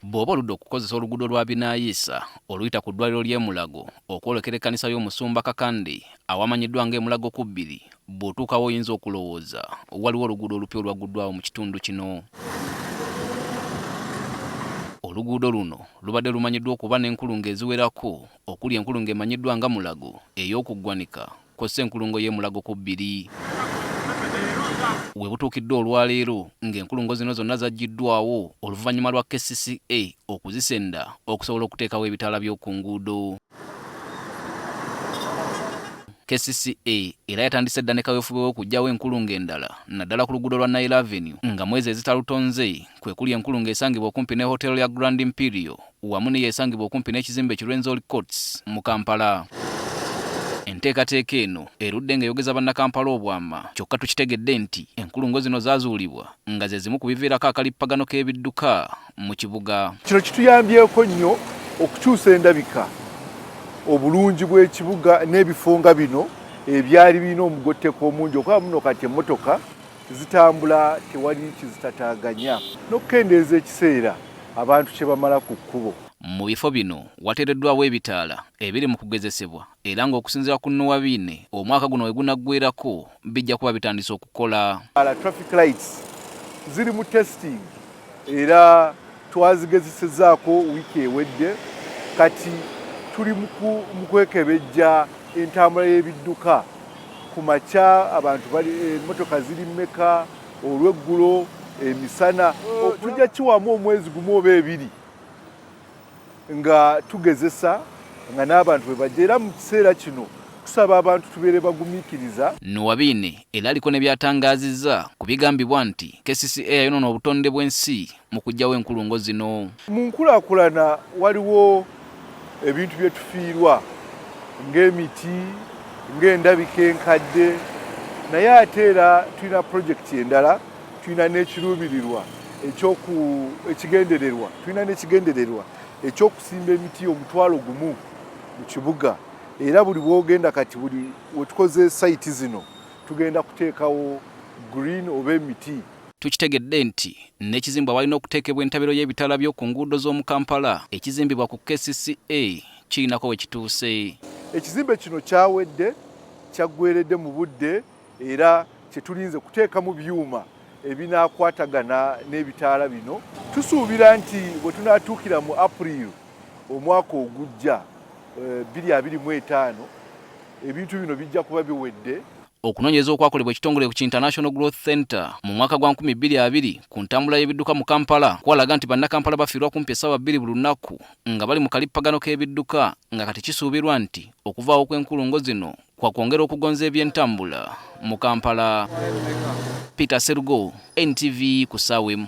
Bw'oba oludde okukozesa oluguudo lwa Binaayisa oluyita ku ddwaliro ly'e Mulago okwolekera ekkanisa y'Omusumba Kakande awamanyiddwa ng'e Mulago ku 2, bw'otuukawo oyinza okulowooza waliwo oluguudo olupya olwagguddwawo mu kitundu kino. Oluguudo luno lubadde lumanyiddwa okuba n'enkulungo eziwerako okuli enkulungo emanyiddwa nga Mulago ey'okuggwanika kw'ossa enkulungo y'e Mulago ku 2. We butuukidde olwaleero ng'enkulungo zino zonna zaggiddwawo oluvannyuma lwa KCCA okuzisenda okusobola okuteekawo ebitaala by'oku nguudo. KCCA era yatandise dda ne kaweefube w'okuggyawo enkulungo endala naddala ku luguudo lwa Nile Avenue nga mwezi ezitalutonze kwe kuli enkulungo esangibwa okumpi ne hotelo ya Grand Imperial wamu n'eyo esangibwa okumpi n'ekizimbe Rwenzori Courts mu Kampala. Enteekateeka eno erudde ng'eyogeza bannakampala obwama kyokka tukitegedde nti enkulungo zino zaazuulibwa nga ze zimu ku biviirako akalippagano k'ebidduka mu kibuga. Kino kituyambyeko nnyo okukyusa endabika obulungi bw'ekibuga n'ebifo nga bino ebyali birina omugotteko omungi okuba muno kati emmotoka zitambula tewali kizitataaganya n'okukendeeza ekiseera abantu kye bamala ku kkubo. Mu bifo bino wateereddwawo ebitaala ebiri mu kugezesebwa era ng'okusinziira ku Nuwabiine omwaka guno we gunaggweerako bijja kuba bitandise okukola. Traffic lights ziri mu testing era twazigezesezzaako wiiki ewedde, kati tuli mu kwekebejja entambula y'ebidduka ku makya abantu bali emmotoka ziri mmeka, olw'eggulo, emisana tujja kiwamu omwezi gumu oba 2 nga tugezesa nga n'abantu bwe bajja era mu kiseera kino tusaba abantu tubeere bagumiikiriza. Nuwabiine era aliko ne byatangaazizza ku bigambibwa nti KCCA yayonoona obutonde bw'ensi mu kuggyawo enkulungo zino. Mu nkulaakulana waliwo ebintu bye tufiirwa ng'emiti, ng'endabika enkadde, naye ate era tulina pulojekiti endala, tulina n'ekiruubirirwa ekigendererwa, tulina n'ekigendererwa ekyokusimba emiti 1,000 mu kibuga, era buli bwogenda kati buli wetukoze sayiti zino tugenda kuteekawo green oba emiti. Tukitegedde nti n'ekizimbwa walina okuteekebwa entabiro y'ebitaala by'oku nguudo z'omu Kampala ekizimbibwa ku KCCA kirinako we kituuse. Ekizimbe kino kyawedde, kyaggweeredde mu budde era kye tulinze kuteeka mu byuma ebinaakwatagana n'ebitaala bino. Tusuubira nti bwe tunaatuukira mu April omwaka ogujja 2025 ebintu bino bijja kuba biwedde. Okunoonyereza okwakolebwa ekitongole ku International Growth Center mu mwaka gwa 2020 ku ntambula y'ebidduka mu Kampala kwalaga nti bannakampala bafiirwa kumpi essaawa 2 buli lunaku nga bali mu kalippagano k'ebidduka, nga kati kisuubirwa nti okuvaawo kw'enkulungo zino kwa kwongera okugonza eby'entambula mu Kampala. Peter Serugo, NTV ku ssaawa emu.